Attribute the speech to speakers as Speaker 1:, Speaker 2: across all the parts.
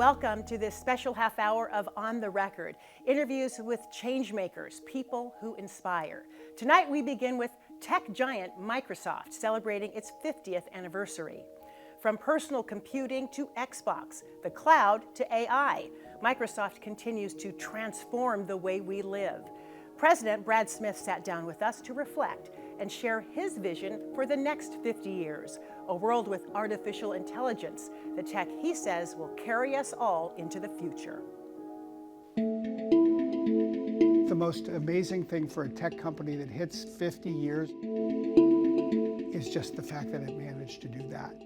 Speaker 1: Welcome to this special half hour of On the Record, interviews with changemakers, people who inspire. Tonight we begin with tech giant Microsoft celebrating its 50th anniversary. From personal computing to Xbox, the cloud to AI, Microsoft continues to transform the way we live. President Brad Smith sat down with us to reflect and share his vision for the next 50 years, a world with artificial intelligence, the tech he says will carry us all into the future.
Speaker 2: The most amazing thing for a tech company that hits 50 years is just the fact that it managed to do that.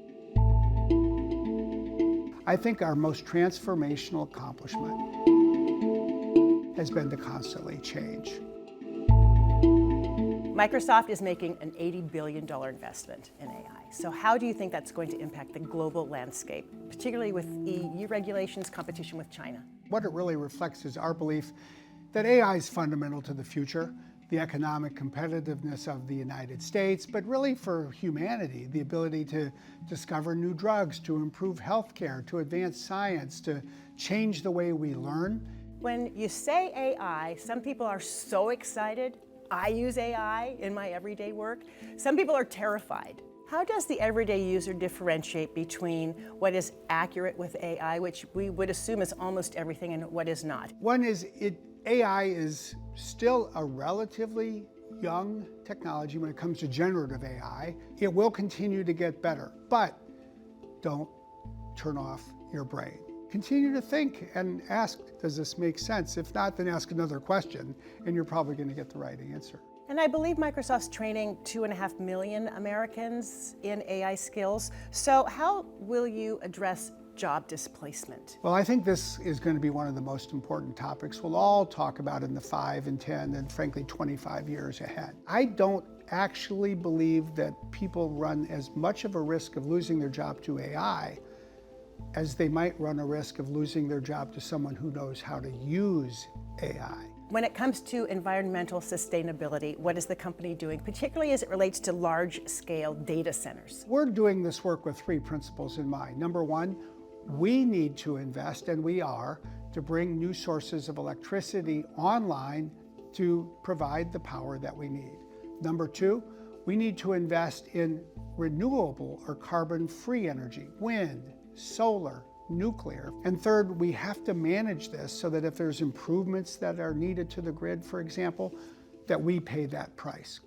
Speaker 2: I think our most transformational accomplishment has been to constantly change.
Speaker 1: Microsoft is making an $80 billion investment in AI. So how do you think that's going to impact the global landscape, particularly with EU regulations, competition with China?
Speaker 2: What it really reflects is our belief that AI is fundamental to the future, the economic competitiveness of the United States, but really for humanity, the ability to discover new drugs, to improve healthcare, to advance science, to change the way we learn.
Speaker 1: When you say AI, some people are so excited. I use AI in my everyday work. Some people are terrified. How does the everyday user differentiate between what is accurate with AI, which we would assume is almost everything, and what is not?
Speaker 2: One is AI is still a relatively young technology when it comes to generative AI. It will continue to get better, but don't turn off your brain. Continue to think and ask, does this make sense? If not, then ask another question, and you're probably going to get the right answer.
Speaker 1: And I believe Microsoft's training 2.5 million Americans in AI skills. So how will you address job displacement?
Speaker 2: Well, I think this is going to be one of the most important topics we'll all talk about in the 5 and 10 and frankly 25 years ahead. I don't actually believe that people run as much of a risk of losing their job to AI as they might run a risk of losing their job to someone who knows how to use AI.
Speaker 1: When it comes to environmental sustainability, what is the company doing, particularly as it relates to large-scale data centers?
Speaker 2: We're doing this work with 3 principles in mind. Number 1, we need to invest, and we are, to bring new sources of electricity online to provide the power that we need. Number 2, we need to invest in renewable or carbon-free energy, wind, solar, nuclear. And third, we have to manage this so that if there's improvements that are needed to the grid, for example, that we pay that price.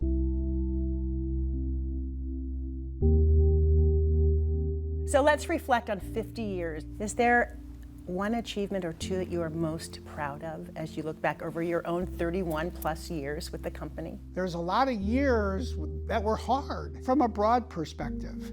Speaker 1: So let's reflect on 50 years. Is there one achievement or two that you are most proud of as you look back over your own 31 plus years with the company?
Speaker 2: There's a lot of years that were hard from a broad perspective.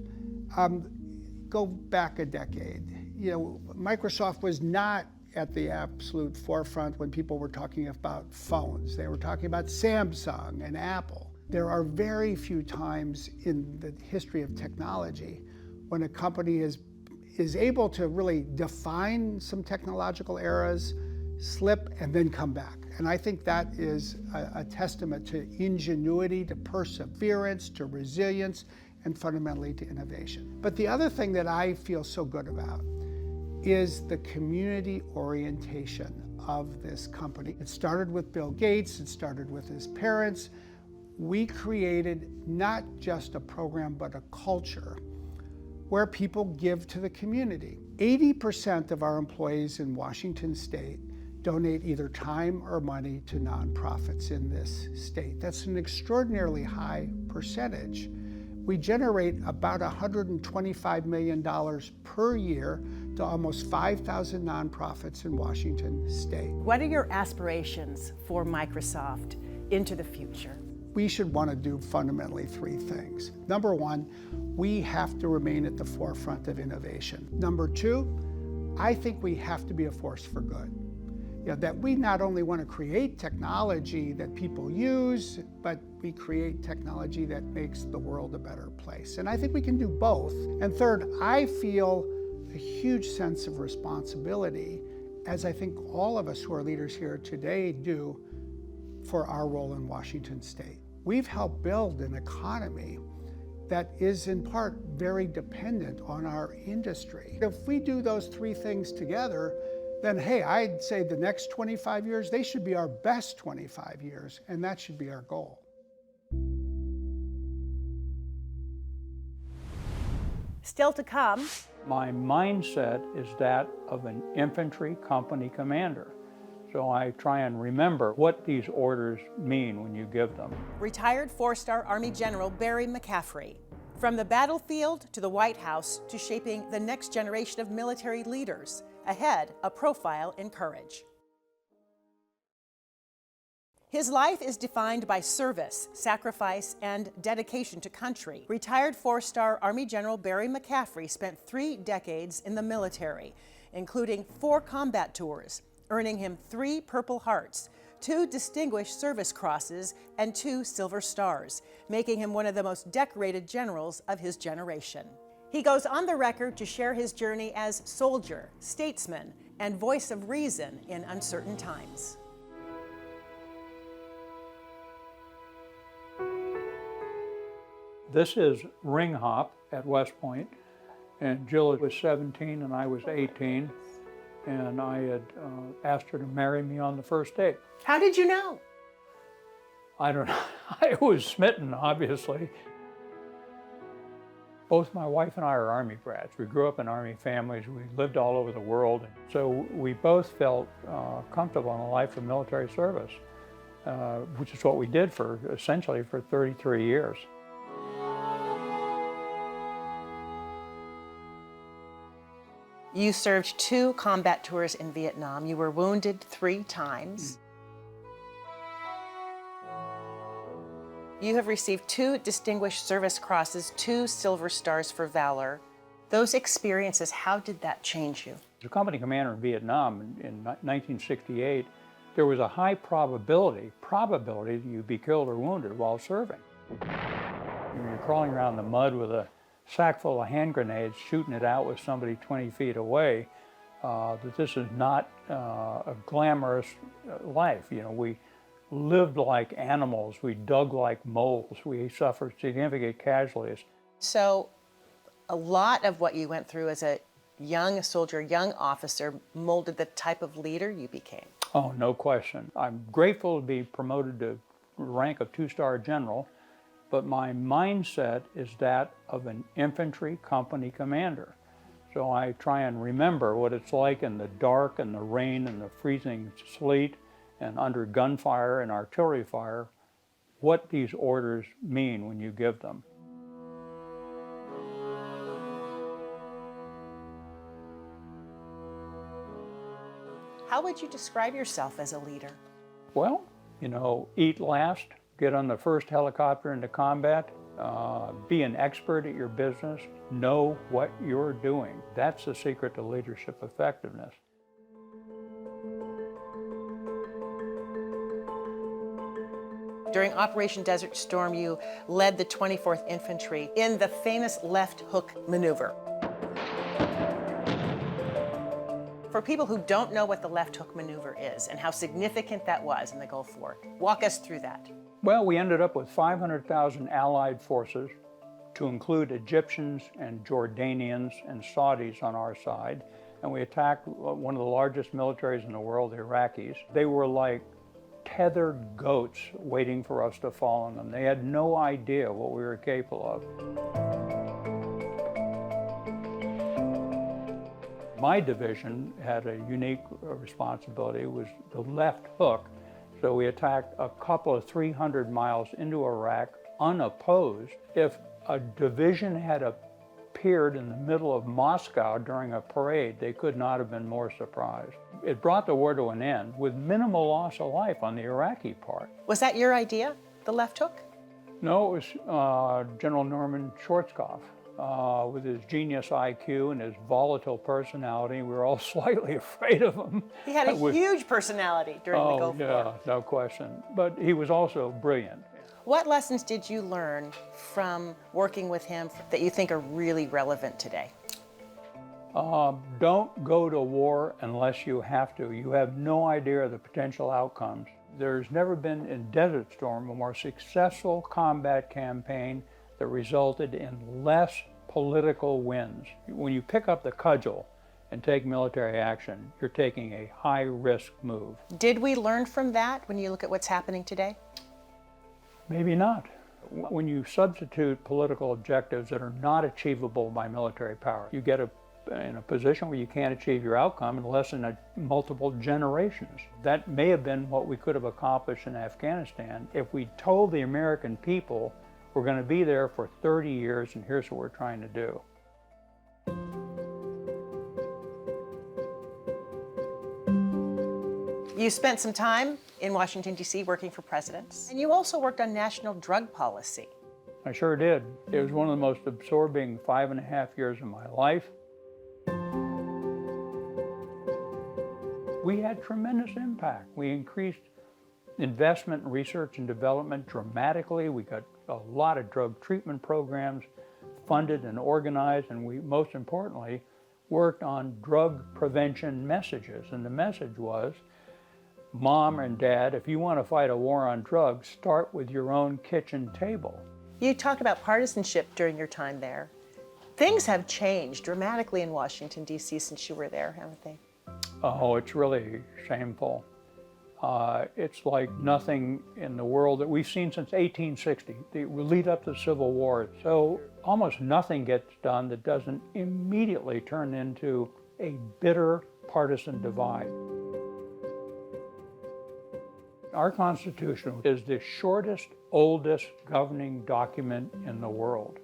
Speaker 2: Go back a decade. You know, Microsoft was not at the absolute forefront when people were talking about phones. They were talking about Samsung and Apple. There are very few times in the history of technology when a company is able to really define some technological eras, slip, and then come back. And I think that is a testament to ingenuity, to perseverance, to resilience, and fundamentally to innovation. But the other thing that I feel so good about is the community orientation of this company. It started with Bill Gates, it started with his parents. We created not just a program, but a culture where people give to the community. 80% of our employees in Washington State donate either time or money to nonprofits in this state. That's an extraordinarily high percentage. We generate about $125 million per year to almost 5,000 nonprofits in Washington State.
Speaker 1: What are your aspirations for Microsoft into the future?
Speaker 2: We should want to do fundamentally 3 things. Number 1, we have to remain at the forefront of innovation. Number 2, I think we have to be a force for good. You know, that we not only want to create technology that people use, but we create technology that makes the world a better place. And I think we can do both. And third, I feel a huge sense of responsibility, as I think all of us who are leaders here today do, for our role in Washington State. We've helped build an economy that is in part very dependent on our industry. If we do those three things together, then hey, I'd say the next 25 years, they should be our best 25 years, and that should be our goal.
Speaker 1: Still to come.
Speaker 3: My mindset is that of an infantry company commander. So I try and remember what these orders mean when you give them.
Speaker 1: Retired four-star Army General Barry McCaffrey. From the battlefield to the White House to shaping the next generation of military leaders. Ahead, a profile in courage. His life is defined by service, sacrifice, and dedication to country. Retired four-star Army General Barry McCaffrey spent 3 decades in the military, including 4 combat tours, earning him 3 Purple Hearts, 2 Distinguished Service Crosses, and 2 Silver Stars, making him one of the most decorated generals of his generation. He goes on the record to share his journey as soldier, statesman, and voice of reason in uncertain times.
Speaker 3: This is ring hop at West Point, and Jill was 17 and I was 18, and I had asked her to marry me on the first date.
Speaker 1: How did you know?
Speaker 3: I don't know. I was smitten, obviously. Both my wife and I are Army brats. We grew up in Army families. We lived all over the world. So we both felt comfortable in a life of military service, which is what we did essentially for 33 years.
Speaker 1: You served 2 combat tours in Vietnam. You were wounded 3 times. You have received 2 Distinguished Service Crosses, 2 Silver Stars for Valor. Those experiences, how did that change you?
Speaker 3: As a company commander in Vietnam in 1968, there was a high probability that you'd be killed or wounded while serving. You're crawling around the mud with a sack full of hand grenades, shooting it out with somebody 20 feet away, that this is not a glamorous life. You know, we lived like animals, we dug like moles, we suffered significant casualties.
Speaker 1: So a lot of what you went through as a young soldier, young officer, molded the type of leader you became.
Speaker 3: Oh, no question. I'm grateful to be promoted to the rank of 2-star general, but my mindset is that of an infantry company commander. So I try and remember what it's like in the dark and the rain and the freezing sleet and under gunfire and artillery fire, what these orders mean when you give them.
Speaker 1: How would you describe yourself as a leader?
Speaker 3: Well, you know, eat last, get on the first helicopter into combat, be an expert at your business, know what you're doing. That's the secret to leadership effectiveness.
Speaker 1: During Operation Desert Storm, you led the 24th Infantry in the famous left hook maneuver. For people who don't know what the left hook maneuver is and how significant that was in the Gulf War, walk us through that.
Speaker 3: Well, we ended up with 500,000 Allied forces, to include Egyptians and Jordanians and Saudis on our side, and we attacked one of the largest militaries in the world, the Iraqis. They were like tethered goats waiting for us to fall on them. They had no idea what we were capable of. My division had a unique responsibility. It was the left hook. So we attacked a couple of 300 miles into Iraq unopposed. If a division had appeared in the middle of Moscow during a parade, they could not have been more surprised. It brought the war to an end with minimal loss of life on the Iraqi part.
Speaker 1: Was that your idea, the left hook?
Speaker 3: No, it was General Norman Schwarzkopf. With his genius IQ and his volatile personality, we were all slightly afraid of him.
Speaker 1: He had a huge personality during the Gulf War.
Speaker 3: Yeah, no question. But he was also brilliant.
Speaker 1: What lessons did you learn from working with him that you think are really relevant today?
Speaker 3: Don't go to war unless you have to. You have no idea of the potential outcomes. There's never been in Desert Storm a more successful combat campaign that resulted in less political wins. When you pick up the cudgel and take military action, you're taking a high-risk move.
Speaker 1: Did we learn from that when you look at what's happening today?
Speaker 3: Maybe not. When you substitute political objectives that are not achievable by military power, you get in a position where you can't achieve your outcome in less than multiple generations. That may have been what we could have accomplished in Afghanistan if we told the American people we're going to be there for 30 years and here's what we're trying to do.
Speaker 1: You spent some time in Washington, D.C. working for presidents, and you also worked on national drug policy.
Speaker 3: I sure did. It was one of the most absorbing 5.5 years of my life. We had tremendous impact. We increased investment in research and development dramatically. We got a lot of drug treatment programs funded and organized, and we, most importantly, worked on drug prevention messages. And the message was, Mom and Dad, if you want to fight a war on drugs, start with your own kitchen table.
Speaker 1: You talked about partisanship during your time there. Things have changed dramatically in Washington, D.C. since you were there, haven't they?
Speaker 3: Oh, it's really shameful. It's like nothing in the world that we've seen since 1860, the lead up to the Civil War. So almost nothing gets done that doesn't immediately turn into a bitter partisan divide. Our Constitution is the shortest, oldest governing document in the world.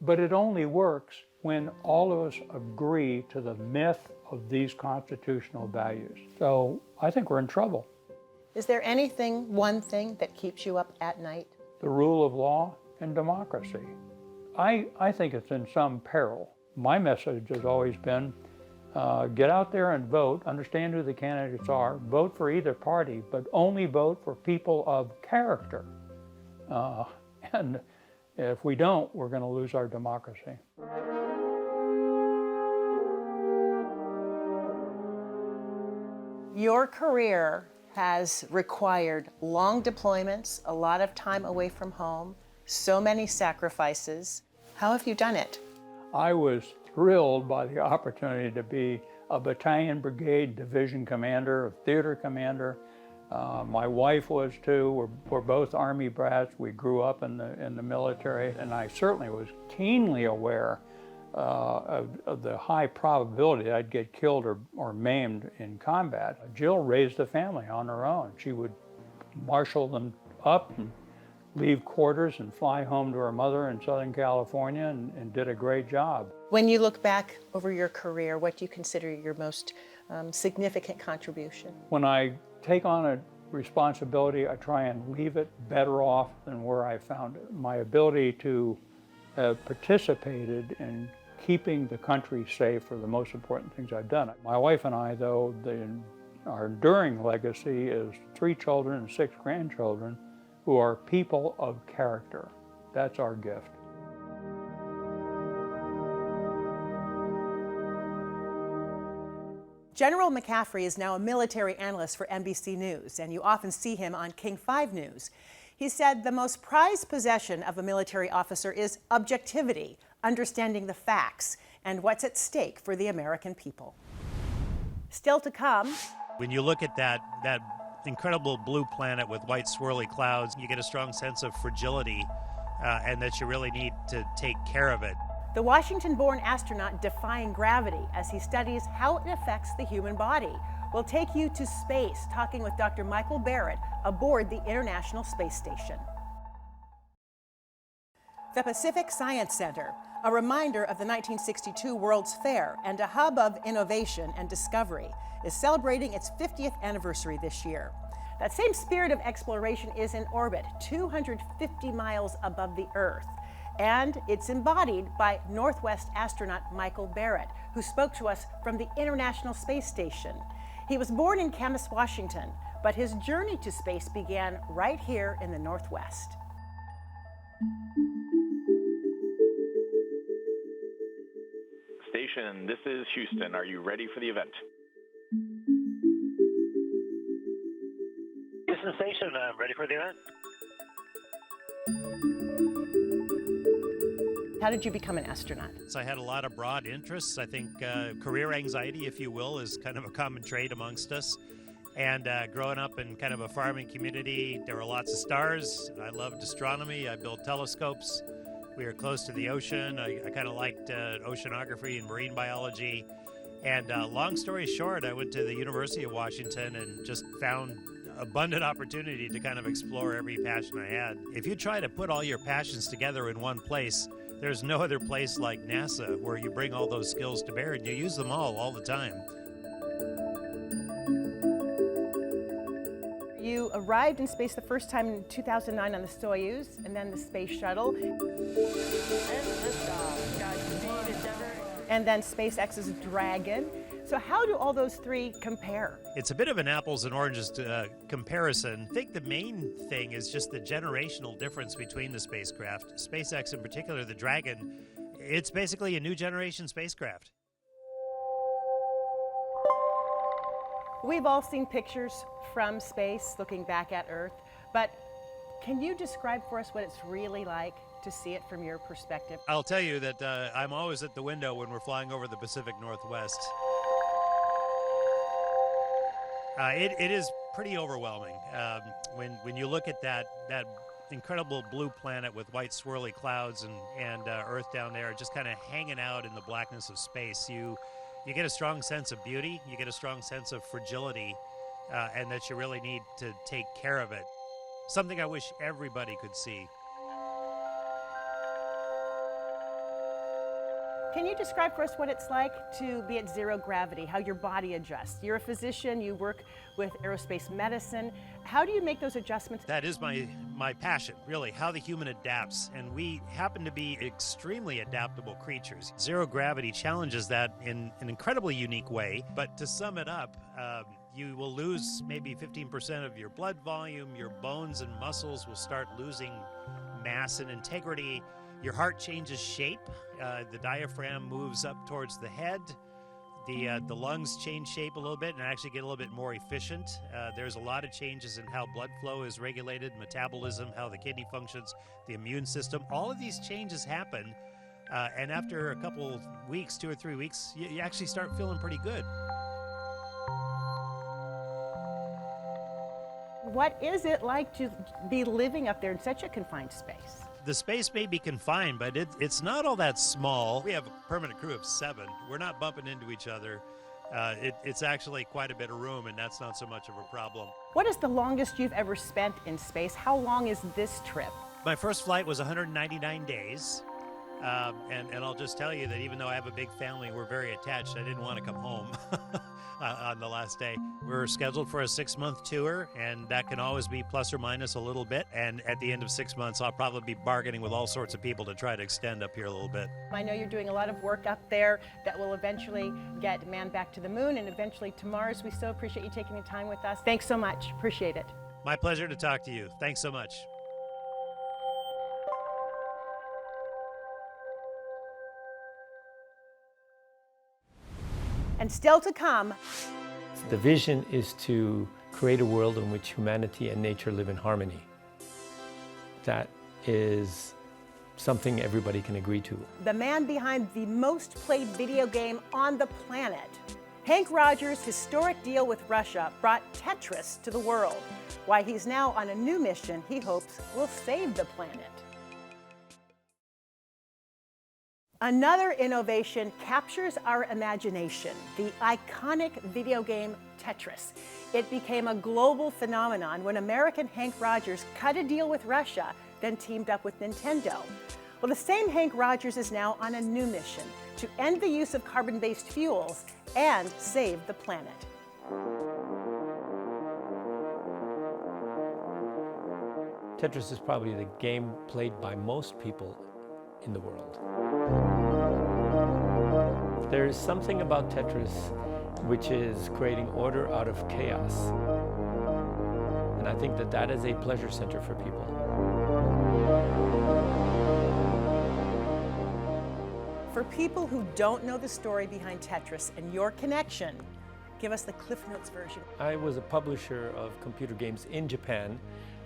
Speaker 3: But it only works when all of us agree to the myth of these constitutional values. So I think we're in trouble.
Speaker 1: Is there anything, one thing, that keeps you up at night?
Speaker 3: The rule of law and democracy. I think it's in some peril. My message has always been, get out there and vote, understand who the candidates are, vote for either party, but only vote for people of character. And if we don't, we're going to lose our democracy.
Speaker 1: Your career has required long deployments, a lot of time away from home, so many sacrifices. How have you done it?
Speaker 3: I was thrilled by the opportunity to be a battalion, brigade, division commander, a theater commander. My wife was too. We're both Army brats. We grew up in the military, and I certainly was keenly aware of the high probability I'd get killed or maimed in combat. Jill raised a family on her own. She would marshal them up and leave quarters and fly home to her mother in Southern California and did a great job.
Speaker 1: When you look back over your career, what do you consider your most significant contribution?
Speaker 3: When I take on a responsibility, I try and leave it better off than where I found it. My ability to have participated in keeping the country safe are the most important things I've done. My wife and I, though, our enduring legacy is 3 children and 6 grandchildren who are people of character. That's our gift.
Speaker 1: General McCaffrey is now a military analyst for NBC News, and you often see him on King 5 News. He said the most prized possession of a military officer is objectivity, understanding the facts, and what's at stake for the American people. Still to come.
Speaker 4: When you look at that incredible blue planet with white swirly clouds, you get a strong sense of fragility and that you really need to take care of it.
Speaker 1: The Washington-born astronaut defying gravity as he studies how it affects the human body. We'll take you to space, talking with Dr. Michael Barrett aboard the International Space Station. The Pacific Science Center, a reminder of the 1962 World's Fair and a hub of innovation and discovery, is celebrating its 50th anniversary this year. That same spirit of exploration is in orbit 250 miles above the Earth. And it's embodied by Northwest astronaut Michael Barrett, who spoke to us from the International Space Station. He was born in Camas, Washington, but his journey to space began right here in the Northwest.
Speaker 5: Station, this is Houston. Are you ready for the event?
Speaker 6: Houston Station, I'm ready for the event.
Speaker 1: How did you become an astronaut?
Speaker 4: So I had a lot of broad interests. I think career anxiety, if you will, is kind of a common trait amongst us. And growing up in kind of a farming community, there were lots of stars. I loved astronomy. I built telescopes. We were close to the ocean. I kind of liked oceanography and marine biology. And long story short, I went to the University of Washington and just found abundant opportunity to kind of explore every passion I had. If you try to put all your passions together in one place, there's no other place like NASA where you bring all those skills to bear and you use them all the time.
Speaker 1: You arrived in space the first time in 2009 on the Soyuz, and then the space shuttle. And then SpaceX's Dragon. So how do all those three compare?
Speaker 4: It's a bit of an apples and oranges comparison. I think the main thing is just the generational difference between the spacecraft. SpaceX in particular, the Dragon, it's basically a new generation spacecraft.
Speaker 1: We've all seen pictures from space looking back at Earth, but can you describe for us what it's really like to see it from your perspective?
Speaker 4: I'll tell you that I'm always at the window when we're flying over the Pacific Northwest. It is pretty overwhelming when you look at that incredible blue planet with white swirly clouds and Earth down there just kind of hanging out in the blackness of space. You get a strong sense of beauty, you get a strong sense of fragility, and that you really need to take care of it. Something I wish everybody could see.
Speaker 1: Can you describe for us what it's like to be at zero gravity, how your body adjusts? You're a physician, you work with aerospace medicine. How do you make those adjustments?
Speaker 4: That is my passion, really, how the human adapts. And we happen to be extremely adaptable creatures. Zero gravity challenges that in an incredibly unique way. But to sum it up, you will lose maybe 15% of your blood volume, your bones and muscles will start losing mass and integrity. Your heart changes shape, the diaphragm moves up towards the head, the lungs change shape a little bit and actually get a little bit more efficient. There's a lot of changes in how blood flow is regulated, metabolism, how the kidney functions, the immune system. All of these changes happen, and after a couple weeks, 2 or 3 weeks, you actually start feeling pretty good.
Speaker 1: What is it like to be living up there in such a confined space?
Speaker 4: The space may be confined, but it's not all that small. We have a permanent crew of 7. We're not bumping into each other. It's actually quite a bit of room, and that's not so much of a problem.
Speaker 1: What is the longest you've ever spent in space? How long is this trip?
Speaker 4: My first flight was 199 days. And I'll just tell you that even though I have a big family, we're very attached. I didn't want to come home on the last day. We're scheduled for a 6-month tour, and that can always be plus or minus a little bit. And at the end of 6 months, I'll probably be bargaining with all sorts of people to try to extend up here a little bit.
Speaker 1: I know you're doing a lot of work up there that will eventually get man back to the moon and eventually to Mars. We so appreciate you taking the time with us. Thanks so much. Appreciate it.
Speaker 4: My pleasure to talk to you. Thanks so much.
Speaker 1: And still to come.
Speaker 6: The vision is to create a world in which humanity and nature live in harmony. That is something everybody can agree to.
Speaker 1: The man behind the most played video game on the planet. Henk Rogers' historic deal with Russia brought Tetris to the world. Why he's now on a new mission he hopes will save the planet. Another innovation captures our imagination, the iconic video game Tetris. It became a global phenomenon when American Henk Rogers cut a deal with Russia, then teamed up with Nintendo. Well, the same Henk Rogers is now on a new mission to end the use of carbon-based fuels and save the planet.
Speaker 6: Tetris is probably the game played by most people in the world. There is something about Tetris which is creating order out of chaos. And I think that that is a pleasure center for people.
Speaker 1: For people who don't know the story behind Tetris and your connection, give us the Cliff Notes version.
Speaker 6: I was a publisher of computer games in Japan,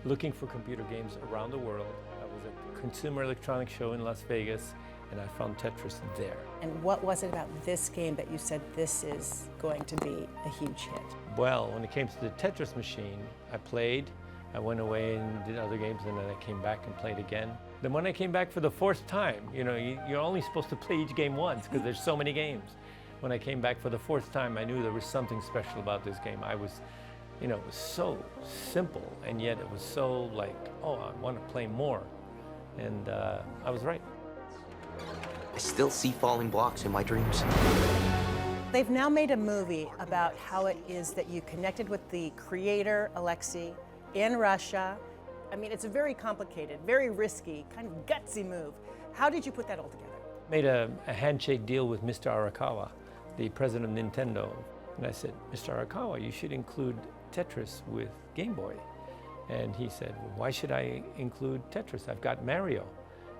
Speaker 6: looking for computer games around the world. I was at the Consumer Electronics Show in Las Vegas, and I found Tetris there.
Speaker 1: And what was it about this game that you said this is going to be a huge hit?
Speaker 6: Well, when it came to the Tetris machine, I played, I went away and did other games, and then I came back and played again. Then when I came back for the fourth time, you know, you're only supposed to play each game once because there's so many games. When I came back for the fourth time, I knew there was something special about this game. I was, you know, it was so simple, and yet it was so like, oh, I want to play more. And I was right.
Speaker 7: I still see falling blocks in my dreams.
Speaker 1: They've now made a movie about how it is that you connected with the creator, Alexei, in Russia. I mean, it's a very complicated, very risky, kind of gutsy move. How did you put that all together?
Speaker 6: Made a handshake deal with Mr. Arakawa, the president of Nintendo. And I said, Mr. Arakawa, you should include Tetris with Game Boy. And he said, well, why should I include Tetris? I've got Mario.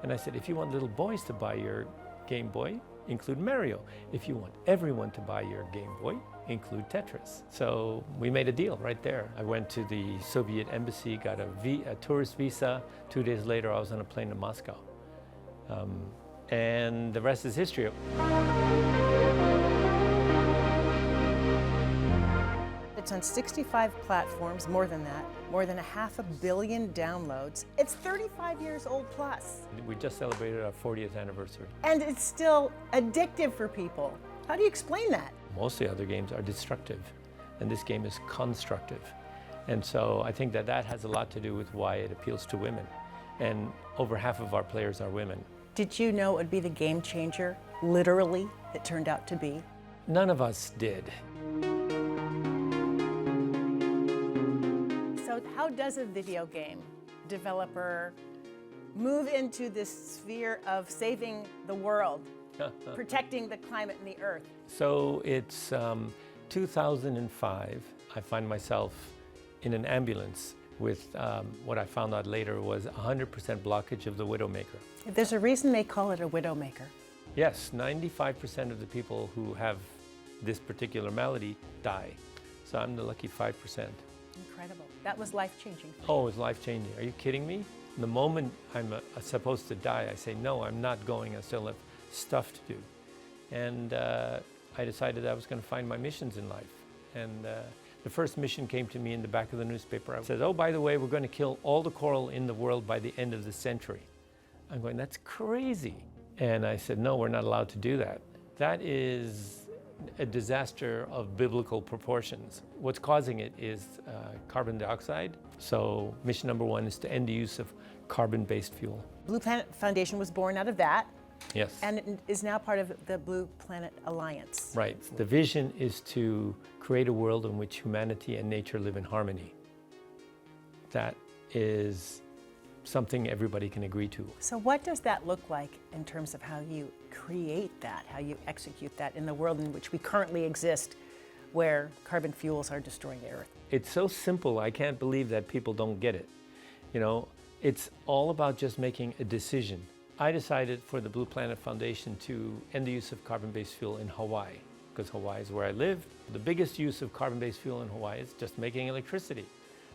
Speaker 6: And I said, if you want little boys to buy your Game Boy, include Mario. If you want everyone to buy your Game Boy, include Tetris. So we made a deal right there. I went to the Soviet embassy, got a tourist visa. 2 days later, I was on a plane to Moscow. And the rest is history.
Speaker 1: It's on 65 platforms, more than that, more than 500 million downloads. It's 35 years old plus.
Speaker 6: We just celebrated our 40th anniversary.
Speaker 1: And it's still addictive for people. How do you explain that?
Speaker 6: Most of the other games are destructive, and this game is constructive. And so I think that that has a lot to do with why it appeals to women. And over half of our players are women.
Speaker 1: Did you know it would be the game changer, literally, it turned out to be?
Speaker 6: None of us did.
Speaker 1: So how does a video game developer move into this sphere of saving the world, protecting the climate and the earth?
Speaker 6: So it's 2005. I find myself in an ambulance with what I found out later was 100% blockage of the Widowmaker.
Speaker 1: There's a reason they call it a Widowmaker.
Speaker 6: Yes, 95% of the people who have this particular malady die. So I'm the lucky 5%.
Speaker 1: Incredible. That was life-changing.
Speaker 6: Oh, it's life-changing. Are you kidding me? The moment I'm supposed to die, I say, no, I'm not going. I still have stuff to do. And I decided I was going to find my missions in life. And the first mission came to me in the back of the newspaper. I said, oh, by the way, we're going to kill all the coral in the world by the end of the century. I'm going, that's crazy. And I said, no, we're not allowed to do that. That is a disaster of biblical proportions. What's causing it is carbon dioxide. So mission number one is to end the use of carbon-based fuel.
Speaker 1: Blue Planet Foundation was born out of that.
Speaker 6: Yes.
Speaker 1: And it is now part of the Blue Planet Alliance.
Speaker 6: Right. The vision is to create a world in which humanity and nature live in harmony. That is something everybody can agree to.
Speaker 1: So what does that look like in terms of how you create that, how you execute that in the world in which we currently exist, where carbon fuels are destroying the earth?
Speaker 6: It's so simple, I can't believe that people don't get it. You know, it's all about just making a decision. I decided for the Blue Planet Foundation to end the use of carbon-based fuel in Hawaii, because Hawaii is where I live. The biggest use of carbon-based fuel in Hawaii is just making electricity.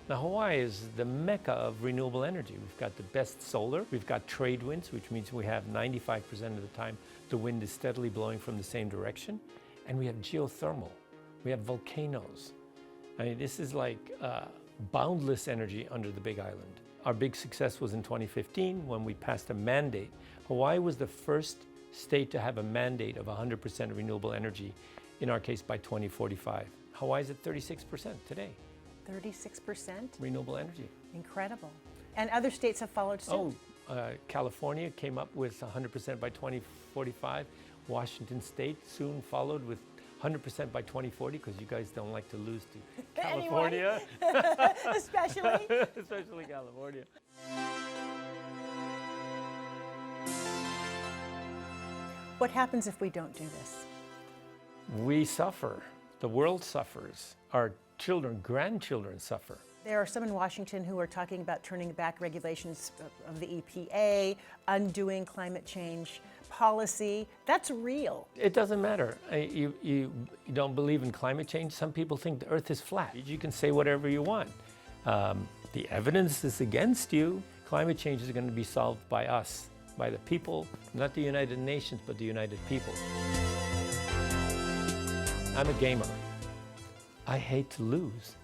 Speaker 6: Now, Hawaii is the mecca of renewable energy. We've got the best solar, we've got trade winds, which means we have 95% of the time the wind is steadily blowing from the same direction, and we have geothermal, we have volcanoes. I mean, this is like boundless energy under the Big Island. Our big success was in 2015 when we passed a mandate. Hawaii was the first state to have a mandate of 100% renewable energy, in our case by 2045. Hawaii's at 36% today.
Speaker 1: 36%?
Speaker 6: Renewable energy.
Speaker 1: Incredible. And other states have followed suit?
Speaker 6: Oh, California came up with 100% by 2045. Washington State soon followed with 100% by 2040, because you guys don't like to lose to California.
Speaker 1: Especially?
Speaker 6: Especially California.
Speaker 1: What happens if we don't do this?
Speaker 6: We suffer. The world suffers. Our children, grandchildren suffer.
Speaker 1: There are some in Washington who are talking about turning back regulations of the EPA, undoing climate change policy. That's real.
Speaker 6: It doesn't matter. You don't believe in climate change. Some people think the earth is flat. You can say whatever you want. The evidence is against you. Climate change is going to be solved by us by the people, not the United Nations, but the United People. I'm a gamer. I hate to lose.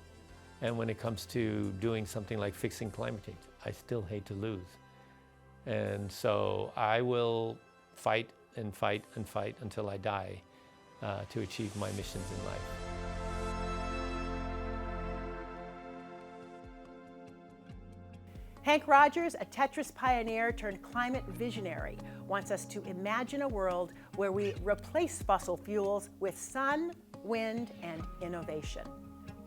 Speaker 6: And when it comes to doing something like fixing climate change, I still hate to lose. And so I will fight and fight and fight until I die to achieve my missions in life.
Speaker 1: Henk Rogers, a Tetris pioneer turned climate visionary, wants us to imagine a world where we replace fossil fuels with sun, wind, and innovation.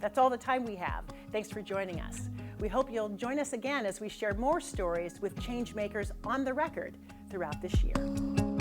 Speaker 1: That's all the time we have. Thanks for joining us. We hope you'll join us again as we share more stories with change makers on the record throughout this year.